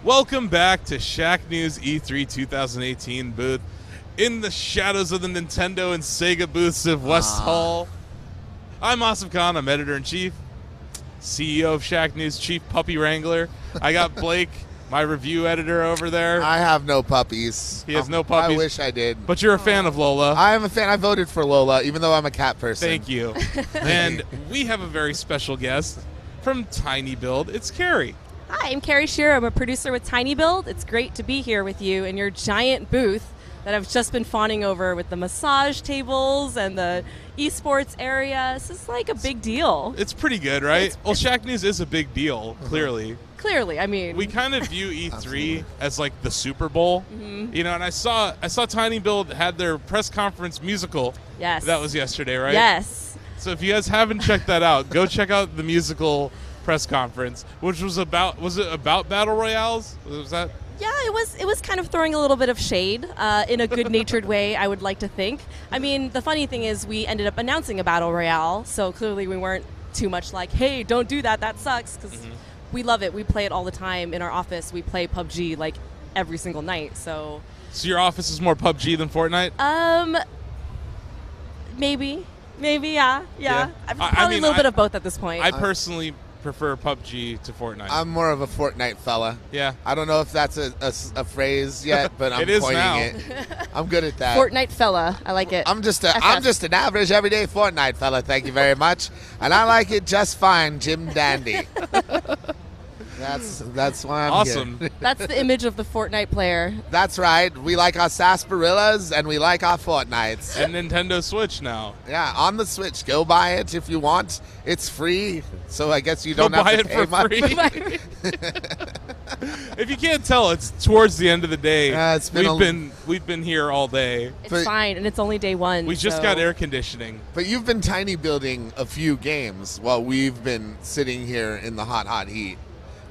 Welcome back to Shack News E3 2018 booth in the shadows of the Nintendo and Sega booths of West Hall. I'm Asif Khan. I'm editor-in-chief, CEO of Shack News, chief puppy wrangler. I got Blake, my review editor over there. I have no puppies. He has no puppies. I wish I did. But you're a fan of Lola. I am a fan. I voted for Lola, even though I'm a cat person. Thank you. And we have a very special guest from TinyBuild. It's Karrie. Hi, I'm Karrie Shirou. I'm a producer with TinyBuild. It's great to be here with you in your giant booth that I've just been fawning over with the massage tables and the esports area. This is like a big deal. It's pretty good, right? Well, Shack News is a big deal, clearly. Clearly, I mean, we kind of view E3 as like the Super Bowl, you know. And I saw TinyBuild had their press conference musical. Yes, that was yesterday, right? Yes. So if you guys haven't checked that out, go check out the musical press conference, which was about battle royales? Was that? Yeah, it was kind of throwing a little bit of shade in a good-natured way, I would like to think. I mean, the funny thing is we ended up announcing a battle royale, so clearly we weren't too much like, hey, don't do that, that sucks, because we love it. We play it all the time in our office. We play PUBG like every single night, so. So your office is more PUBG than Fortnite? Maybe, yeah. Probably a little bit of both at this point. I personally prefer PUBG to Fortnite. I'm more of a Fortnite fella. Yeah. I don't know if that's a phrase yet, but I'm coining it. I'm good at that. Fortnite fella. I like it. I'm just an average, everyday Fortnite fella. Thank you very much, and I like it just fine, Jim Dandy. That's why I'm awesome. Here. That's the image of the Fortnite player. That's right. We like our sarsaparillas and we like our Fortnites. And Nintendo Switch now. Yeah, on the Switch. Go buy it if you want. It's free, so I guess you don't have to pay much. Free. If you can't tell, it's towards the end of the day. We've been here all day. It's fine, and it's only day one. We just got air conditioning. But you've been tiny building a few games while we've been sitting here in the hot heat.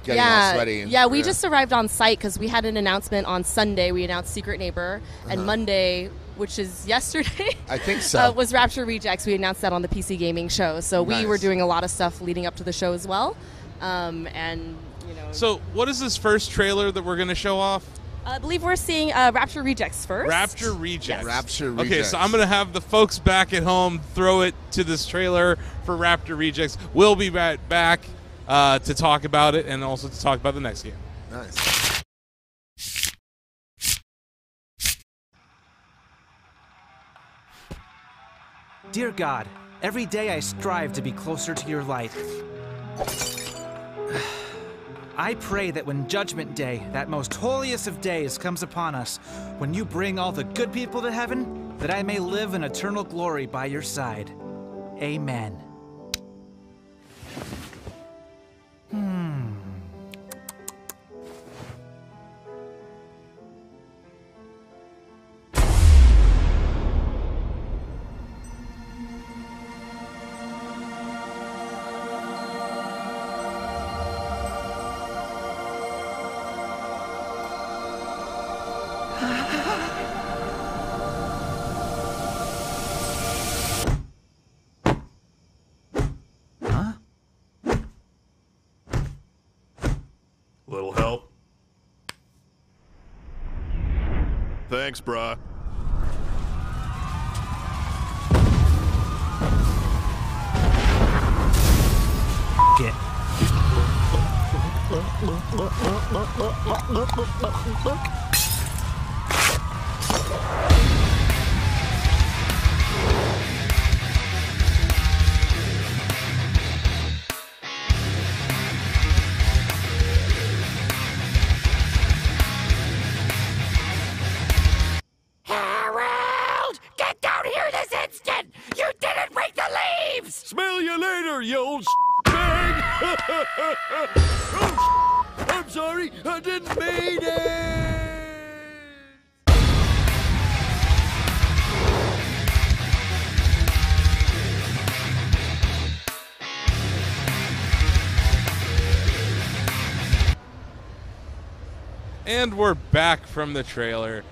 All sweaty. Yeah, we just arrived on site because we had an announcement on Sunday. We announced Secret Neighbor, and Monday, which is yesterday, I think so, was Rapture Rejects. We announced that on the PC Gaming Show. So we were doing a lot of stuff leading up to the show as well. And you know. So what is this first trailer that we're going to show off? I believe we're seeing Rapture Rejects first. Rapture Rejects. Yes. Rapture Rejects. Okay, so I'm going to have the folks back at home throw it to this trailer for Rapture Rejects. We'll be right back to talk about it and also to talk about the next game. Nice. Dear God, every day I strive to be closer to your light. I pray that when Judgment Day, that most holiest of days, comes upon us, when you bring all the good people to heaven, that I may live in eternal glory by your side. Amen. Little help? Thanks, brah. Get. Smell you later, you old bag! Oh, I'm sorry, I didn't mean it! And we're back from the trailer.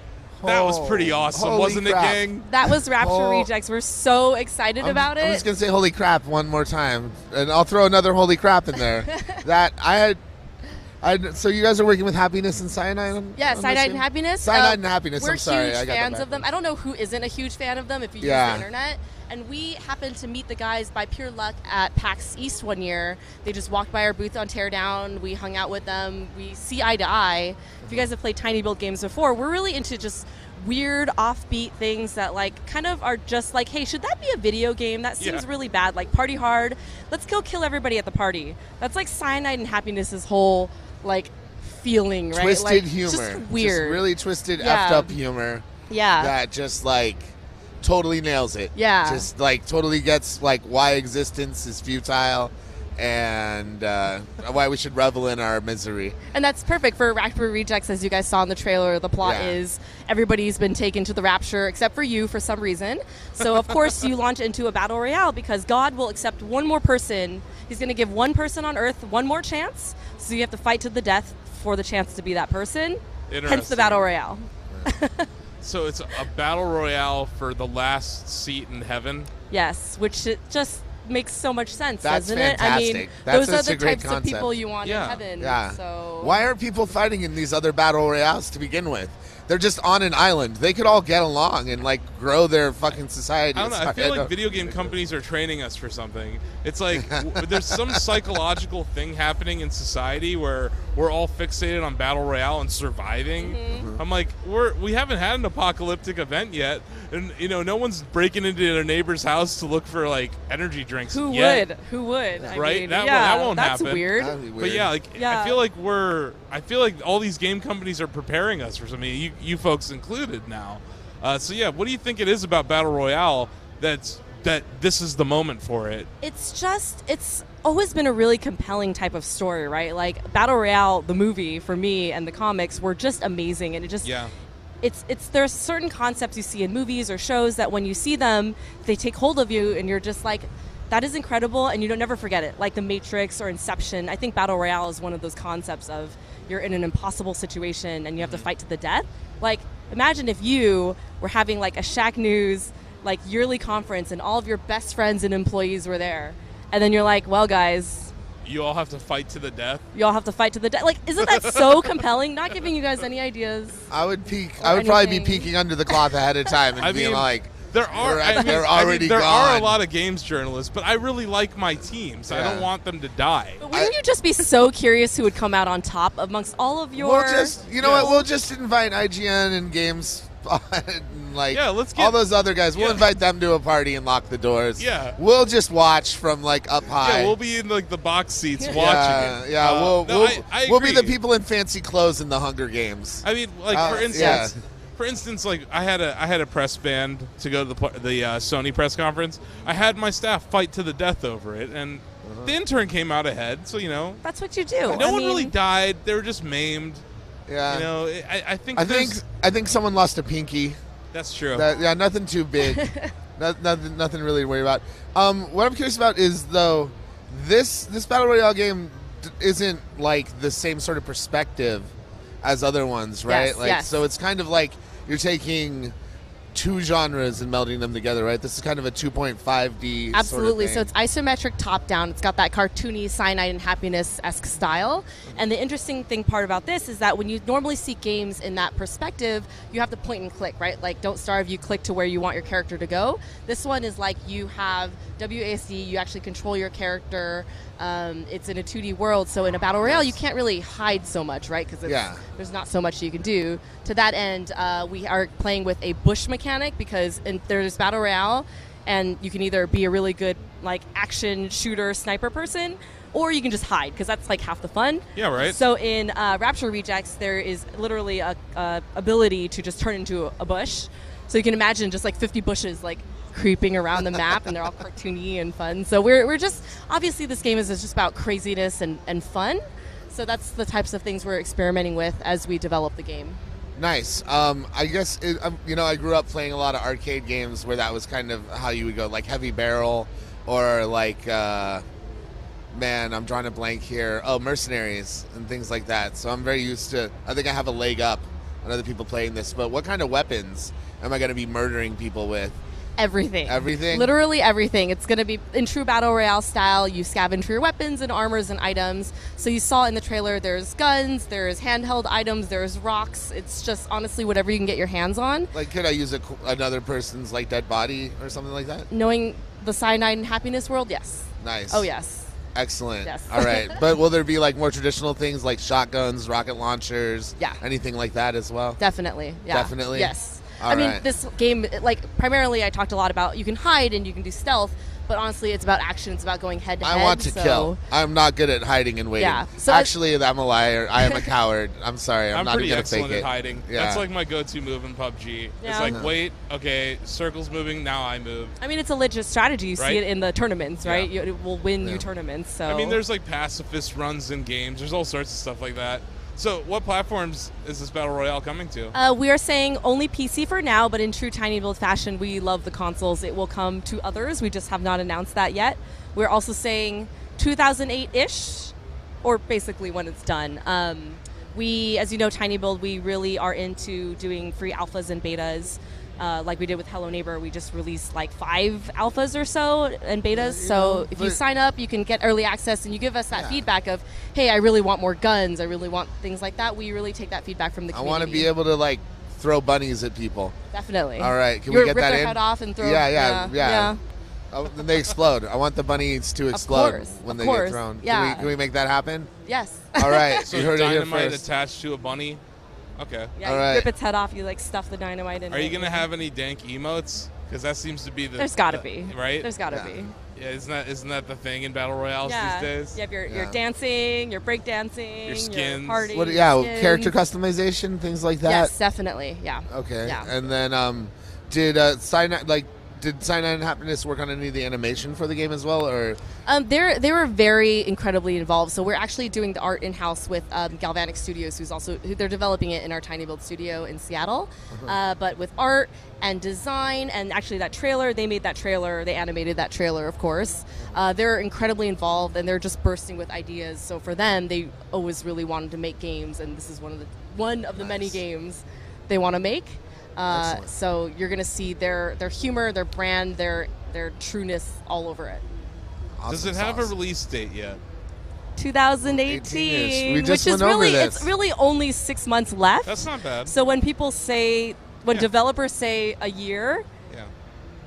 That was pretty awesome, wasn't it, gang? That was Rapture Rejects. We're so excited about it. I'm just going to say holy crap one more time, and I'll throw another holy crap in there. So you guys are working with Happiness and Cyanide? Yeah, Cyanide and Happiness. Cyanide and Happiness. We're I'm sorry, huge I got fans that of them. I don't know who isn't a huge fan of them if you use Yeah. the internet. And we happened to meet the guys by pure luck at PAX East one year. They just walked by our booth on Teardown. We hung out with them. We see eye to eye. If you guys have played TinyBuild games before, we're really into just weird offbeat things that like kind of are just like, hey, should that be a video game? That seems really bad. Like Party Hard. Let's go kill everybody at the party. That's like Cyanide and Happiness's whole like feeling, right? Twisted like, humor. Just weird. Just really twisted, Yeah. effed up humor. Yeah. That just like totally nails it. Yeah. Just like totally gets like why existence is futile and why we should revel in our misery. And that's perfect for Rapture Rejects, as you guys saw in the trailer. The plot is everybody's been taken to the Rapture except for you for some reason. So, of course, you launch into a battle royale because God will accept one more person. He's going to give one person on Earth one more chance. So you have to fight to the death for the chance to be that person. Hence the battle royale. So it's a battle royale for the last seat in heaven? Yes, which it just makes so much sense, That's doesn't fantastic. it? I mean, That's those are such a the great types of concept. people you want in Yeah. heaven. Yeah. So Why are people fighting in these other battle royales to begin with? They're just on an island. They could all get along and like grow their fucking society. I don't know. I feel like video game companies are training us for something. It's like there's some psychological thing happening in society where we're all fixated on battle royale and surviving. I'm like, we haven't had an apocalyptic event yet, and no one's breaking into their neighbor's house to look for like energy drinks. Who yet. would? Who would? I Right? mean, That won't that's happen. weird. That'd be weird. But yeah, like Yeah. I feel like all these game companies are preparing us for something. You folks included now. So yeah, what do you think it is about battle royale that this is the moment for it? It's always been a really compelling type of story, right? Like Battle Royale, the movie for me and the comics were just amazing, and it just there's certain concepts you see in movies or shows that when you see them, they take hold of you, and you're just like, that is incredible, and you don't never forget it. Like The Matrix or Inception, I think Battle Royale is one of those concepts of you're in an impossible situation and you have to fight to the death. Like, imagine if you were having like a Shack News like yearly conference and all of your best friends and employees were there, and then you're like, well, guys, You all have to fight to the death. you all have to fight to the death. Like, isn't that so compelling? Not giving you guys any ideas. I would peek. Or I would probably be anything. peeking under the cloth ahead of time and I being mean, like, There are. They're already there are a gone. lot of games journalists, but I really like my teams. I Yeah. don't want them to die. But wouldn't you just be so curious who would come out on top amongst all of your? we'll just, you know what? We'll just invite IGN and Games, and like let's get all those other guys. We'll invite them to a party and lock the doors. Yeah. we'll just watch from like up high. Yeah, we'll be in like the box seats watching Yeah, it. yeah. I we'll be agree. the people in fancy clothes in the Hunger Games. I mean, like for instance. For instance, like I had a press band to go to the Sony press conference. I had my staff fight to the death over it, and the intern came out ahead. So That's what you do. no one really died. They were just maimed. Yeah. I think I think someone lost a pinky. that's true. Nothing too big. nothing really to worry about. What I'm curious about is though, this battle royale game isn't like the same sort of perspective as other ones, right? Yes. So it's kind of like you're taking two genres and melding them together, right? This is kind of a 2.5D Absolutely. sort of So it's isometric top down. It's got that cartoony Cyanide and Happiness-esque style. And the interesting part about this is that when you normally see games in that perspective, you have to point and click, right? Like Don't Starve, you click to where you want your character to go. This one is like you have WASD, you actually control your character. It's in a 2D world, so in a battle royale, you can't really hide so much, right? Because there's not so much you can do. To that end, we are playing with a bush mechanic because there's battle royale, and you can either be a really good like action shooter sniper person, or you can just hide because that's like half the fun. Yeah, right. So in Rapture Rejects, there is literally a ability to just turn into a bush. So you can imagine just like 50 bushes like creeping around the map, and they're all cartoony and fun. So we're just, obviously this game is just about craziness and fun. So that's the types of things we're experimenting with as we develop the game. Nice. I guess I grew up playing a lot of arcade games where that was kind of how you would go, like Heavy Barrel, or like man, I'm drawing a blank here. Oh, Mercenaries and things like that. So I'm very used to. I think I have a leg up on other people playing this. But what kind of weapons am I going to be murdering people with? Everything. Everything? Literally everything. It's going to be in true Battle Royale style. You scavenge for your weapons and armors and items. So you saw in the trailer there's guns, there's handheld items, there's rocks. It's just honestly whatever you can get your hands on. Like, could I use another person's like dead body or something like that? Knowing the Cyanide and Happiness world, yes. Nice. Oh, yes. Excellent. Yes. All right. But will there be like more traditional things like shotguns, rocket launchers, Yeah. anything like that as well? Definitely. Yeah. Definitely? Yes. All I mean, right. this game, like, primarily I talked a lot about you can hide and you can do stealth, but honestly, it's about action. It's about going head to head. I want to kill. I'm not good at hiding and waiting. Yeah. So actually, I'm a liar. I am a coward. I'm sorry. I'm not pretty going to excellent fake at it. hiding. Yeah. That's like my go-to move in PUBG. Yeah. It's like, wait, okay, circle's moving, now I move. I mean, it's a legit strategy. You Right? see it in the tournaments, right? Yeah. It will win Yeah. you tournaments. So I mean, there's like pacifist runs in games. There's all sorts of stuff like that. So what platforms is this Battle Royale coming to? we are saying only PC for now, but in true TinyBuild fashion, we love the consoles. It will come to others. We just have not announced that yet. We're also saying 2008-ish, or basically when it's done. We, as you know, TinyBuild, we really are into doing free alphas and betas. Like we did with Hello Neighbor, we just released like 5 alphas or so and betas. So if you sign up, you can get early access, and you give us that feedback of, hey, I really want more guns, I really want things like that. We really take that feedback from the I community. want to be able to like throw bunnies at people. Definitely. All right, can You we get rip that their in? head off and throw. Yeah. Oh, then they explode. I want the bunnies to explode course, when of they course. get thrown. Yeah. Can we make that happen? Yes. All right. So you heard it here dynamite first. attached to a bunny? Okay. Yeah, All you right. rip its head off, you like stuff the dynamite in it. Are you going to have any dank emotes? Because that seems to be the... There's got to be. Right? There's got to be. Yeah, isn't that the thing in Battle Royales Yeah. these days? You have your Yeah. dancing, your break dancing, Your skins. party. What? Yeah, skins. character customization, things like that. Yes, definitely. Yeah. Okay. Yeah. And then, did Cyanide and Happiness work on any of the animation for the game as well, or? They were very incredibly involved. So we're actually doing the art in house with Galvanic Studios, they're developing it in our TinyBuild studio in Seattle. But with art and design, and actually that trailer, they made that trailer, they animated that trailer, of course. They're incredibly involved, and they're just bursting with ideas. So for them, they always really wanted to make games, and this is one of the many games they want to make. Excellent. So you're going to see their humor, their brand, their trueness all over it. Awesome Does it have a sauce. release date yet? 2018, We just which is went over really this. it's really only 6 months left. That's not bad. So when people say, when Yeah. developers say a year, Yeah.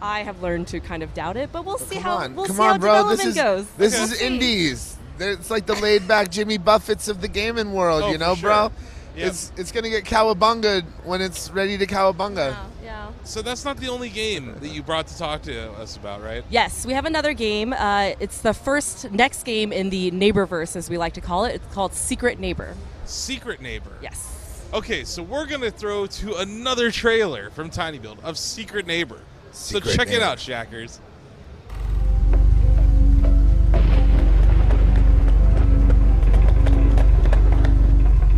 I have learned to kind of doubt it. But we'll see Come how on, we'll come see how on, bro. This development is goes. this We'll is see. indies. It's like the laid-back Jimmy Buffetts of the gaming world, Oh, you know, for bro. sure. Yeah. It's gonna get cowabunga when it's ready to cowabunga. Yeah. So that's not the only game that you brought to talk to us about, right? Yes, we have another game. It's the next game in the Neighborverse, as we like to call it. It's called Secret Neighbor. Secret Neighbor. Yes. Okay, so we're going to throw to another trailer from TinyBuild of Secret Neighbor. Secret so check it Neighbor. out, Shackers.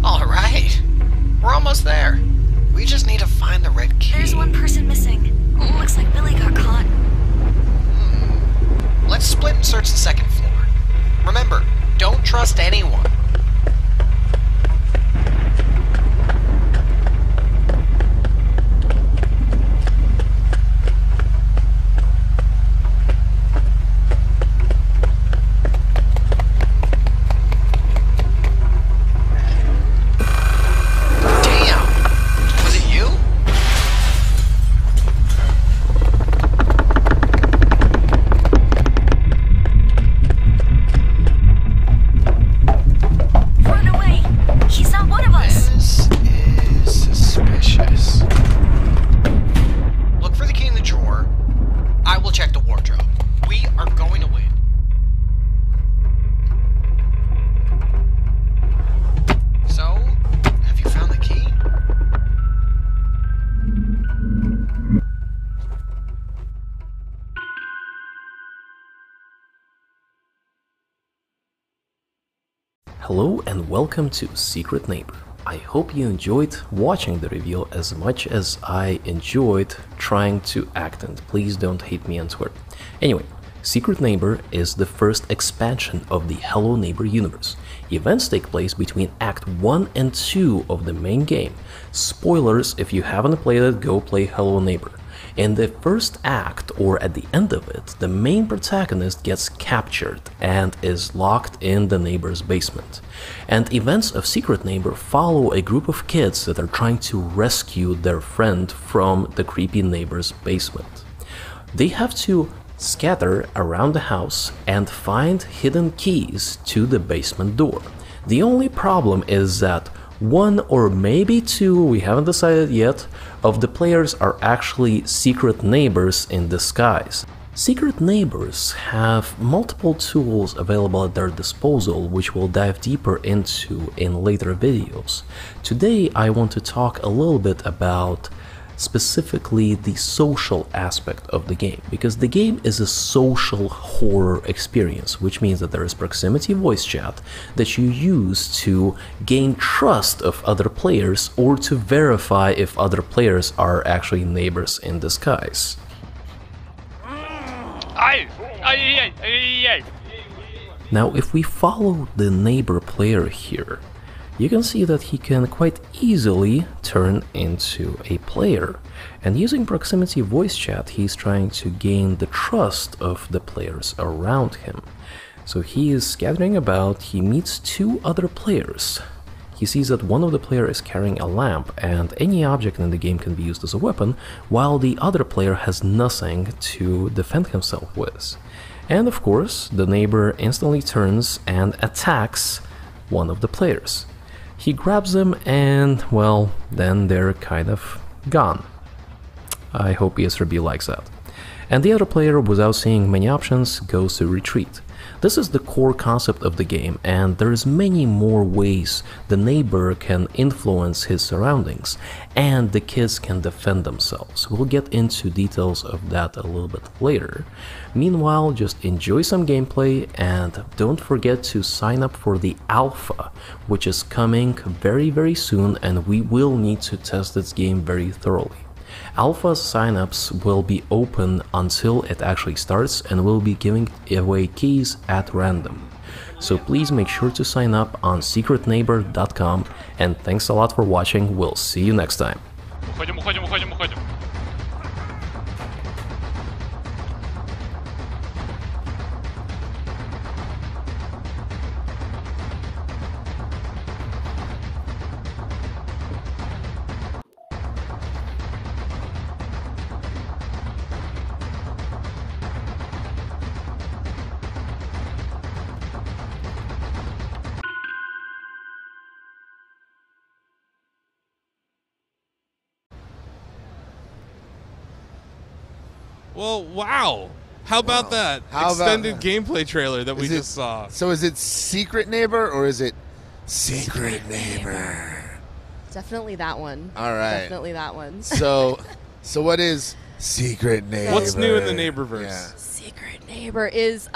All right. We're almost there. We just need to find the red key. There's one person missing. Looks like Billy got caught. Let's split and search the second floor. Remember, don't trust anyone. Damn! Was it you? Run away! He's not one of us! This is suspicious. Look for the key in the drawer. I will check the wardrobe. We are going to win. So, have you found the key? Hello and welcome to Secret Neighbor. I hope you enjoyed watching the reveal as much as I enjoyed trying to act, and please don't hate me on Twitter. Anyway, Secret Neighbor is the first expansion of the Hello Neighbor universe. Events take place between Act 1 and 2 of the main game. Spoilers, if you haven't played it, go play Hello Neighbor. In the first act, or at the end of it, the main protagonist gets captured and is locked in the neighbor's basement. And events of Secret Neighbor follow a group of kids that are trying to rescue their friend from the creepy neighbor's basement. They have to scatter around the house and find hidden keys to the basement door. The only problem is that one or maybe two, we haven't decided yet, of the players are actually secret neighbors in disguise. Secret neighbors have multiple tools available at their disposal, which we'll dive deeper into in later videos. Today I want to talk a little bit about specifically the social aspect of the game, because the game is a social horror experience, which means that there is proximity voice chat that you use to gain trust of other players or to verify if other players are actually neighbors in disguise. Now, if we follow the neighbor player here, you can see that he can quite easily turn into a player, and using proximity voice chat he's trying to gain the trust of the players around him. So he is scattering about, he meets two other players. He sees that one of the players is carrying a lamp, and any object in the game can be used as a weapon, while the other player has nothing to defend himself with. And of course, the neighbor instantly turns and attacks one of the players. He grabs them and, well, then they're kind of gone. I hope ESRB likes that. And the other player, without seeing many options, goes to retreat. This is the core concept of the game, and there's many more ways the neighbor can influence his surroundings, and the kids can defend themselves. We'll get into details of that a little bit later. Meanwhile, just enjoy some gameplay, and don't forget to sign up for the alpha, which is coming very soon, and we will need to test this game very thoroughly. Alpha signups will be open until it actually starts, and we'll be giving away keys at random. So please make sure to sign up on secretneighbor.com, and thanks a lot for watching. We'll see you next time. Well, wow. How about that? Extended gameplay trailer that we just saw. So is it Secret Neighbor or is it Secret Neighbor? Definitely that one. All right. Definitely that one. So what is Secret Neighbor? What's new in the Neighborverse? Yeah. Secret Neighbor is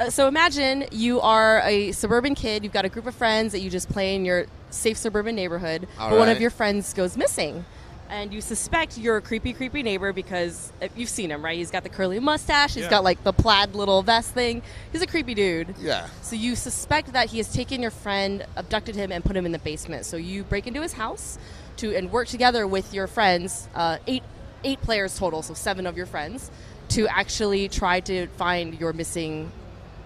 so imagine you are a suburban kid, you've got a group of friends that you just play in your safe suburban neighborhood, but one of your friends goes missing. And you suspect you're a creepy neighbor because you've seen him, right? He's got the curly mustache. He's got like the plaid little vest thing. He's a creepy dude. Yeah. So you suspect that he has taken your friend, abducted him, and put him in the basement. So you break into his house and work together with your friends, eight players total, so 7 of your friends, to actually try to find your missing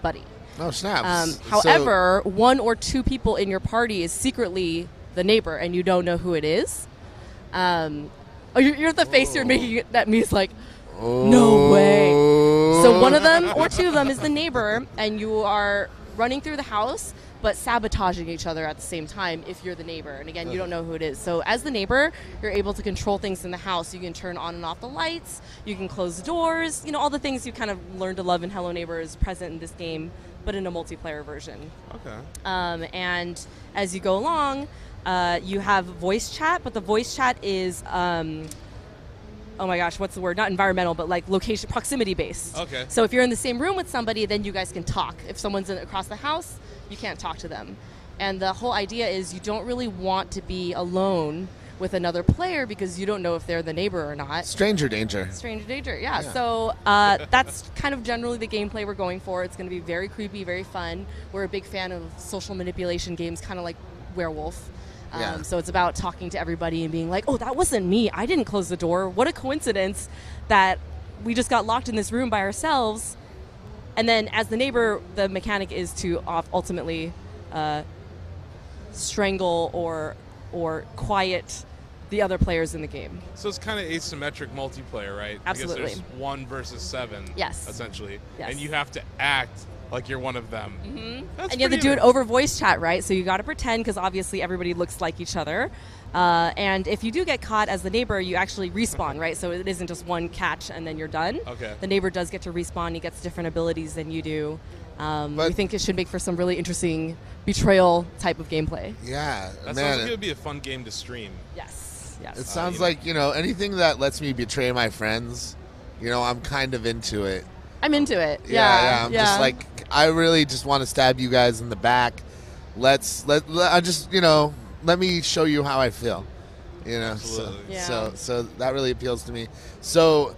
buddy. Oh, snaps. However, 1 or 2 people in your party is secretly the neighbor, and you don't know who it is. You're the face you're making that means like, no way. So one of them or 2 of them is the neighbor, and you are running through the house but sabotaging each other at the same time if you're the neighbor. And again, you don't know who it is. So as the neighbor, you're able to control things in the house. You can turn on and off the lights. You can close the doors. You know, all the things you kind of learned to love in Hello Neighbor is present in this game, but in a multiplayer version. Okay. And as you go along, you have voice chat, but the voice chat is, oh my gosh, what's the word? Not environmental, but like location, proximity based. Okay. So if you're in the same room with somebody, then you guys can talk. If someone's across the house, you can't talk to them. And the whole idea is you don't really want to be alone with another player because you don't know if they're the neighbor or not. Stranger danger. Stranger danger, yeah. So that's kind of generally the gameplay we're going for. It's going to be very creepy, very fun. We're a big fan of social manipulation games, kind of like werewolf. Yeah. So it's about talking to everybody and being like, oh, that wasn't me. I didn't close the door. What a coincidence that we just got locked in this room by ourselves. And then as the neighbor, the mechanic is to ultimately strangle or quiet the other players in the game. So it's kind of asymmetric multiplayer, right? Absolutely. Because there's 1 versus 7, Yes. essentially. Yes. And you have to act like you're one of them. Mm-hmm. That's And you have to pretty do it over voice chat, right? So you got to pretend, because obviously everybody looks like each other. And if you do get caught as the neighbor, you actually respawn, right? So it isn't just one catch and then you're done. Okay. The neighbor does get to respawn. He gets different abilities than you do. But- We think it should make for some really interesting betrayal type of gameplay. Yeah, That sounds man. like it would be a fun game to stream. Yes. Yes. It sounds you know. like, anything that lets me betray my friends, I'm kind of into it. I'm into it. Yeah, I'm yeah. just like, I really just want to stab you guys in the back. Let me show you how I feel. Absolutely. Yeah. So that really appeals to me. So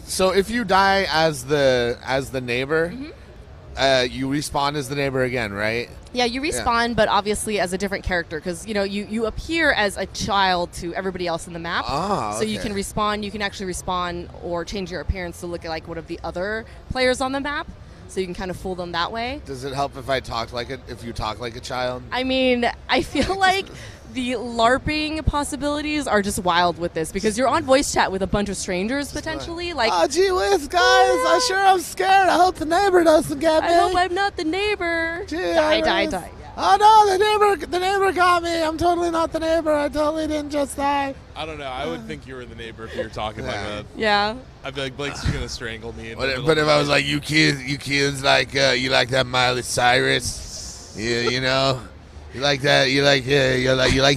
if you die as the neighbor, you respawn as the neighbor again, right? Yeah, you respawn, but obviously as a different character, because you appear as a child to everybody else in the map. Oh, So you okay. can respawn. You can actually respawn or change your appearance to look like one of the other players on the map. So you can kind of fool them that way. Does it help if if you talk like a child? I mean, I feel like the LARPing possibilities are just wild with this, because you're on voice chat with a bunch of strangers potentially. Like, Oh, gee whiz, guys! I'm scared. I hope the neighbor doesn't get me. I hope I'm not the neighbor. Gee, Die. Yeah. Yeah. Oh no, the neighbor got me. I'm totally not the neighbor. I totally didn't just die. I don't know. I would think you were the neighbor if you were talking like that. Yeah. I'd be like, Blake's just gonna strangle me. in the middle But of if the I was night. like, you kids like you like that Miley Cyrus, you like that, you like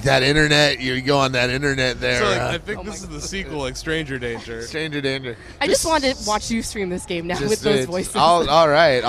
that internet. You go on that internet there. So like, I think this is the sequel, like Stranger Danger. Stranger Danger. I just wanted to watch you stream this game now Just with do those it. voices. All right.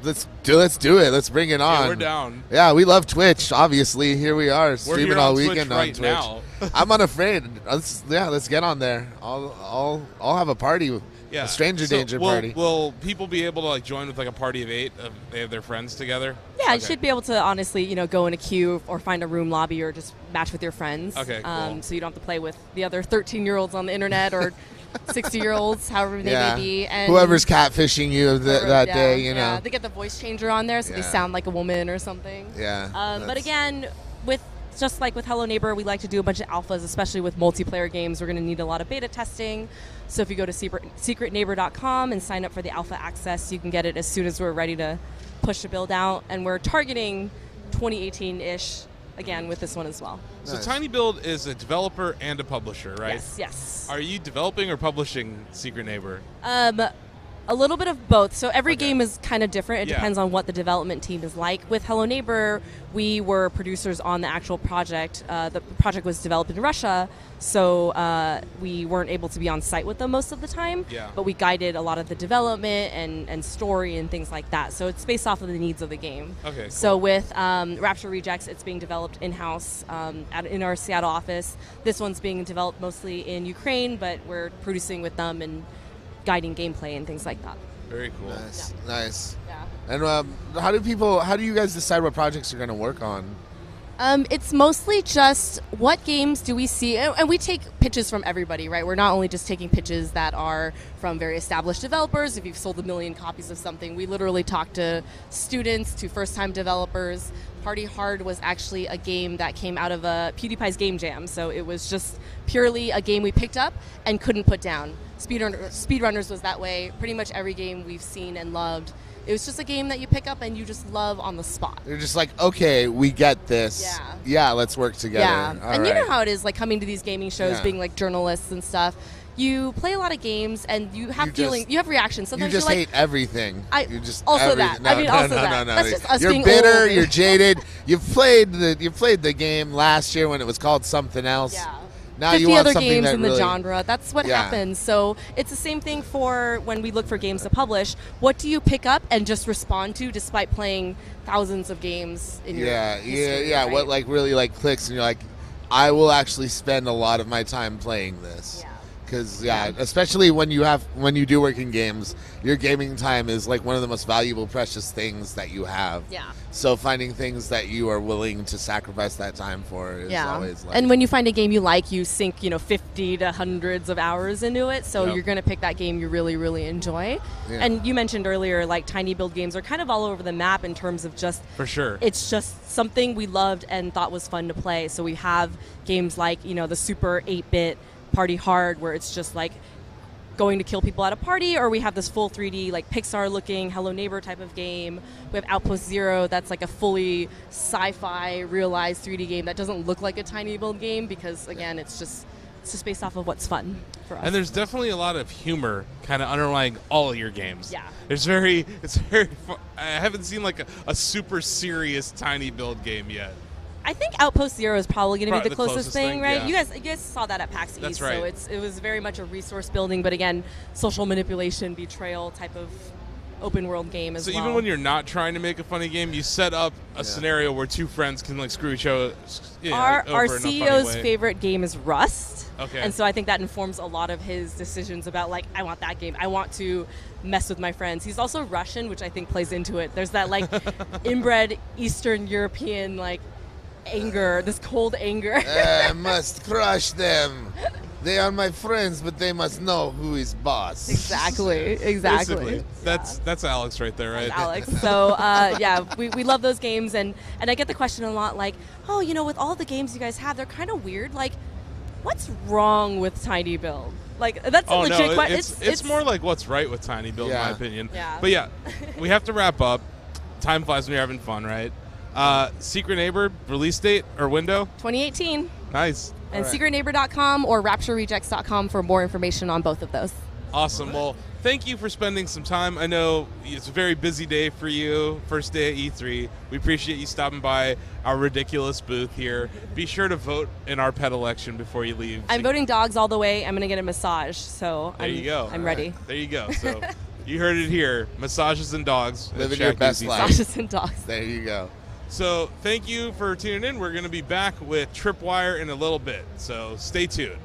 Let's do it. Let's bring it on. Yeah, we're down. Yeah, we love Twitch. Obviously, here we are We're streaming here all on Twitch weekend right on Twitch. now. I'm unafraid. Let's get on there. I'll have a party. Yeah. A Stranger So Danger will, party. Will people be able to like join with like a party of 8? They have their friends together. Yeah, you Okay. should be able to honestly, go in a queue or find a room lobby or just match with your friends. Okay, cool. So you don't have to play with the other 13-year-olds on the internet or 60-year-olds, however they may be. And whoever's catfishing you that yeah, day, yeah. They get the voice changer on there, so they Yeah. sound like a woman or something. Yeah. But that's- again, just like with Hello Neighbor, we like to do a bunch of alphas, especially with multiplayer games. We're going to need a lot of beta testing. So if you go to secretneighbor.com and sign up for the alpha access, you can get it as soon as we're ready to push the build out. And we're targeting 2018-ish, again, with this one as well. So Nice. TinyBuild is a developer and a publisher, right? Yes. Are you developing or publishing Secret Neighbor? A little bit of both. So every Okay. game is kind of different. It Yeah. depends on what the development team is like. With Hello Neighbor, we were producers on the actual project. The project was developed in Russia, so we weren't able to be on site with them most of the time. Yeah. But we guided a lot of the development and story and things like that. So it's based off of the needs of the game. Okay, cool. So with Rapture Rejects, it's being developed in-house in our Seattle office. This one's being developed mostly in Ukraine, but we're producing with them and guiding gameplay and things like that. Very cool. Nice. Yeah. And how do you guys decide what projects you're going to work on? It's mostly just what games do we see, and we take pitches from everybody, right? We're not only just taking pitches that are from very established developers. If you've sold 1 million copies of something, we literally talk to students, to first-time developers. Party Hard was actually a game that came out of PewDiePie's Game Jam, so it was just purely a game we picked up and couldn't put down. Speedrunners was that way. Pretty much every game we've seen and loved, it was just a game that you pick up and you just love on the spot. They're just like, okay, we get this. Yeah. Yeah, let's work together. Yeah, All and you know right. how it is, like coming to these gaming shows, Yeah. being like journalists and stuff. You play a lot of games, and you have You have reactions. You Sometimes just you're like, hate everything. I- you just also everything. that. I mean, also that. No. That's just us You're being bitter. old. You're jaded. You played the game last year when it was called something else. yeah. Now 50 you want other something games that in the really, genre. That's what Yeah. happens. So it's the same thing for when we look for games to publish. What do you pick up and just respond to, despite playing thousands of games in your history, yeah. right? What like really like clicks, and you're like, I will actually spend a lot of my time playing this. Yeah. Because especially when you do work in games, your gaming time is like one of the most valuable, precious things that you have. Yeah. So finding things that you are willing to sacrifice that time for is always like. And when you find a game you like, you sink 50 to hundreds of hours into it. So Yep. you're going to pick that game you really, really enjoy. Yeah. And you mentioned earlier, like TinyBuild games are kind of all over the map in terms of just For sure. it's just something we loved and thought was fun to play. So we have games like the super 8-bit Party Hard, where it's just like going to kill people at a party, or we have this full 3D like Pixar looking Hello Neighbor type of game. We have Outpost Zero, that's like a fully sci-fi realized 3D game that doesn't look like a TinyBuild game because again it's just based off of what's fun for us. And there's definitely a lot of humor kind of underlying all of your games. Yeah. It's very I haven't seen like a super serious TinyBuild game yet. I think Outpost Zero is probably going to be Probably the the closest thing, right? yeah. You guys saw that at PAX East. That's So right. it was very much a resource building, but again, social manipulation, betrayal type of open world game as So well. even when you're not trying to make a funny game, you set up a scenario where two friends can like screw each other. our over in a funny CEO's way. favorite game is Rust. Okay. And so I think that informs a lot of his decisions about like, I want that game. I want to mess with my friends. He's also Russian, which I think plays into it. There's that like inbred Eastern European like anger, this cold anger. I must crush them. They are my friends, but they must know who is boss. Exactly. Basically, that's Alex right there, right? Alex. So we love those games, and I get the question a lot, like, oh, with all the games you guys have, they're kind of weird. Like, what's wrong with TinyBuild? Like, that's a legit question. It's more like what's right with TinyBuild, in my opinion. Yeah. But yeah, we have to wrap up. Time flies when you're having fun, right? Secret Neighbor release date or window? 2018. Nice. And All right. secretneighbor.com or rapturerejects.com for more information on both of those. Awesome. Well, thank you for spending some time. I know it's a very busy day for you, first day at E3. We appreciate you stopping by our ridiculous booth here. Be sure to vote in our pet election before you leave. I'm voting dogs all the way. I'm going to get a massage, so There you go. I'm ready. There you go. So you heard it here. Massages and dogs. at Living your Shaq best News life. Massages and dogs. There you go. So thank you for tuning in. We're going to be back with Tripwire in a little bit. So stay tuned.